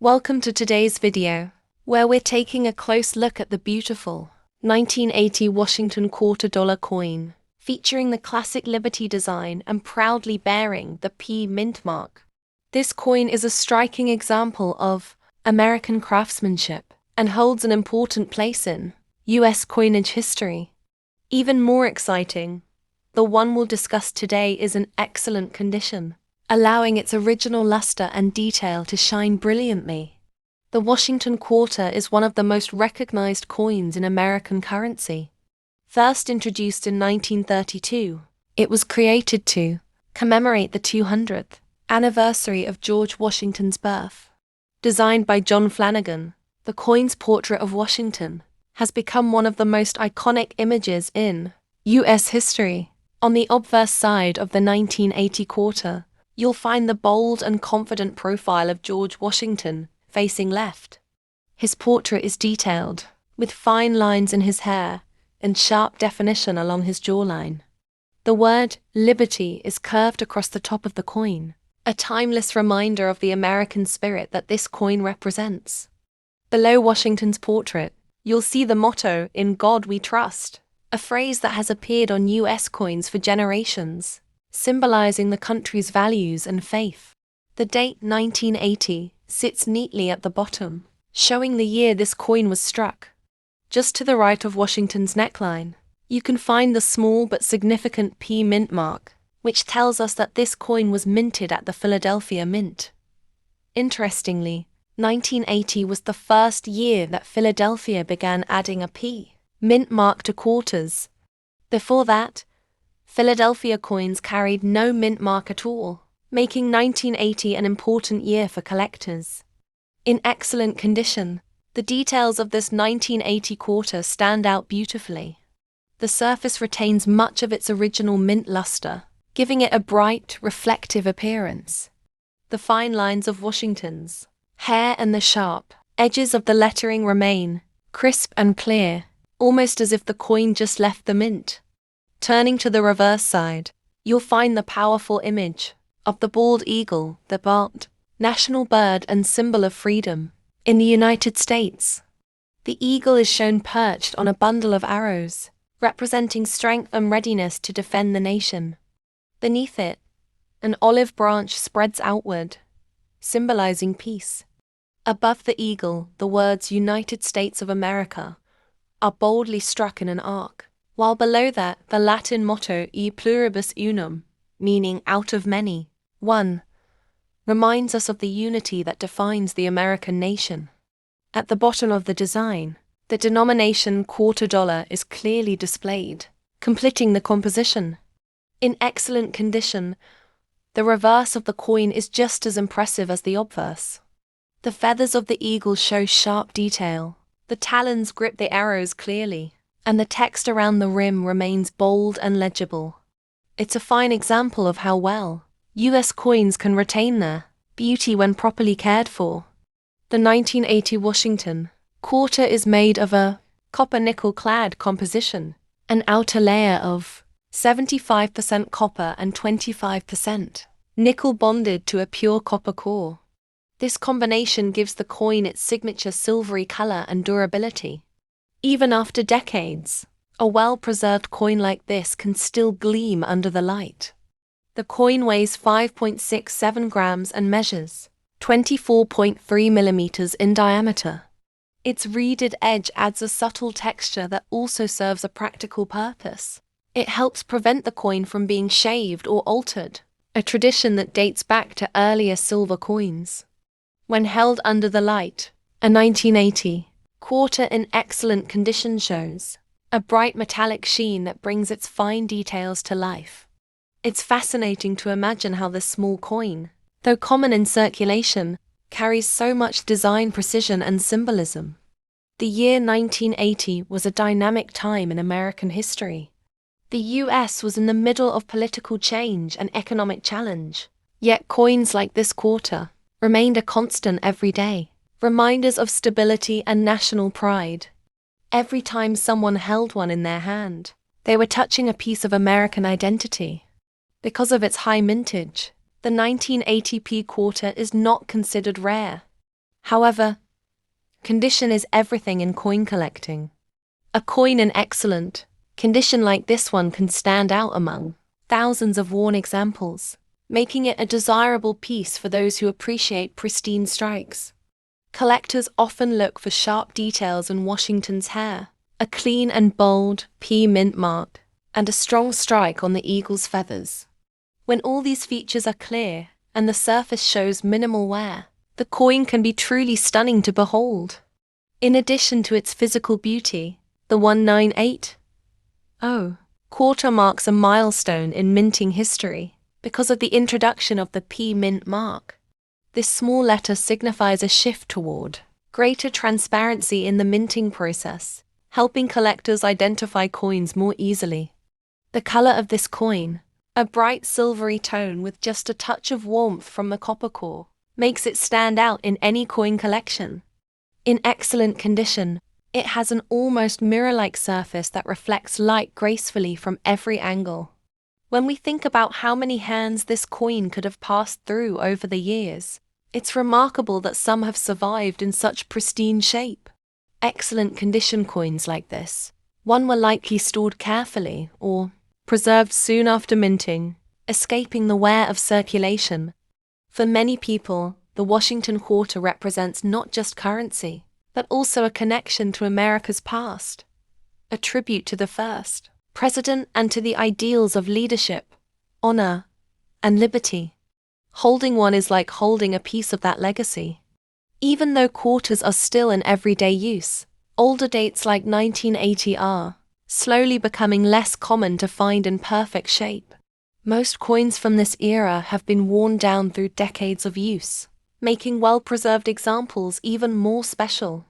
Welcome to today's video, where we're taking a close look at the beautiful 1980 Washington $quarter coin, featuring the classic Liberty design and proudly bearing the P mint mark. This coin is a striking example of American craftsmanship and holds an important place in U.S. coinage history. Even more exciting, the one we'll discuss today is in excellent condition, allowing its original luster and detail to shine brilliantly. The Washington Quarter is one of the most recognized coins in American currency. First introduced in 1932, it was created to commemorate the 200th anniversary of George Washington's birth. Designed by John Flanagan, the coin's portrait of Washington has become one of the most iconic images in U.S. history. On the obverse side of the 1980 quarter, you'll find the bold and confident profile of George Washington, facing left. His portrait is detailed, with fine lines in his hair and sharp definition along his jawline. The word Liberty is curved across the top of the coin, a timeless reminder of the American spirit that this coin represents. Below Washington's portrait, you'll see the motto, "In God We Trust," a phrase that has appeared on U.S. coins for generations, symbolizing the country's values and faith. The date 1980 sits neatly at the bottom, showing the year this coin was struck. Just to the right of Washington's neckline, you can find the small but significant P mint mark, which tells us that this coin was minted at the Philadelphia Mint. Interestingly, 1980 was the first year that Philadelphia began adding a P mint mark to quarters. Before that, Philadelphia coins carried no mint mark at all, making 1980 an important year for collectors. In excellent condition, the details of this 1980 quarter stand out beautifully. The surface retains much of its original mint luster, giving it a bright, reflective appearance. The fine lines of Washington's hair and the sharp edges of the lettering remain crisp and clear, almost as if the coin just left the mint. Turning to the reverse side, you'll find the powerful image of the bald eagle, the national bird and symbol of freedom in the United States. The eagle is shown perched on a bundle of arrows, representing strength and readiness to defend the nation. Beneath it, an olive branch spreads outward, symbolizing peace. Above the eagle, the words United States of America are boldly struck in an arc, while below that, the Latin motto E pluribus unum, meaning out of many, one, reminds us of the unity that defines the American nation. At the bottom of the design, the denomination $quarter is clearly displayed, completing the composition. In excellent condition, the reverse of the coin is just as impressive as the obverse. The feathers of the eagle show sharp detail, the talons grip the arrows clearly, and the text around the rim remains bold and legible. It's a fine example of how well U.S. coins can retain their beauty when properly cared for. The 1980 Washington quarter is made of a copper-nickel clad composition, an outer layer of 75% copper and 25% nickel bonded to a pure copper core. This combination gives the coin its signature silvery color and durability. Even after decades, a well-preserved coin like this can still gleam under the light. The coin weighs 5.67 grams and measures 24.3 millimeters in diameter. Its reeded edge adds a subtle texture that also serves a practical purpose. It helps prevent the coin from being shaved or altered, a tradition that dates back to earlier silver coins. When held under the light, a 1980 quarter in excellent condition shows a bright metallic sheen that brings its fine details to life. It's fascinating to imagine how this small coin, though common in circulation, carries so much design precision and symbolism. The year 1980 was a dynamic time in American history. The U.S. was in the middle of political change and economic challenge, yet coins like this quarter remained a constant every day, reminders of stability and national pride. Every time someone held one in their hand, they were touching a piece of American identity. Because of its high mintage, the 1980 quarter is not considered rare. However, condition is everything in coin collecting. A coin in excellent condition like this one can stand out among thousands of worn examples, making it a desirable piece for those who appreciate pristine strikes. Collectors often look for sharp details in Washington's hair, a clean and bold P mint mark, and a strong strike on the eagle's feathers. When all these features are clear and the surface shows minimal wear, the coin can be truly stunning to behold. In addition to its physical beauty, the 1980 quarter marks a milestone in minting history because of the introduction of the P mint mark. This small letter signifies a shift toward greater transparency in the minting process, helping collectors identify coins more easily. The color of this coin, a bright silvery tone with just a touch of warmth from the copper core, makes it stand out in any coin collection. In excellent condition, it has an almost mirror-like surface that reflects light gracefully from every angle. When we think about how many hands this coin could have passed through over the years, it's remarkable that some have survived in such pristine shape. Excellent condition coins like this, one were likely stored carefully or preserved soon after minting, escaping the wear of circulation. For many people, the Washington quarter represents not just currency, but also a connection to America's past, a tribute to the first president and to the ideals of leadership, honor, and liberty. Holding one is like holding a piece of that legacy. Even though quarters are still in everyday use, older dates like 1980 are slowly becoming less common to find in perfect shape. Most coins from this era have been worn down through decades of use, making well-preserved examples even more special.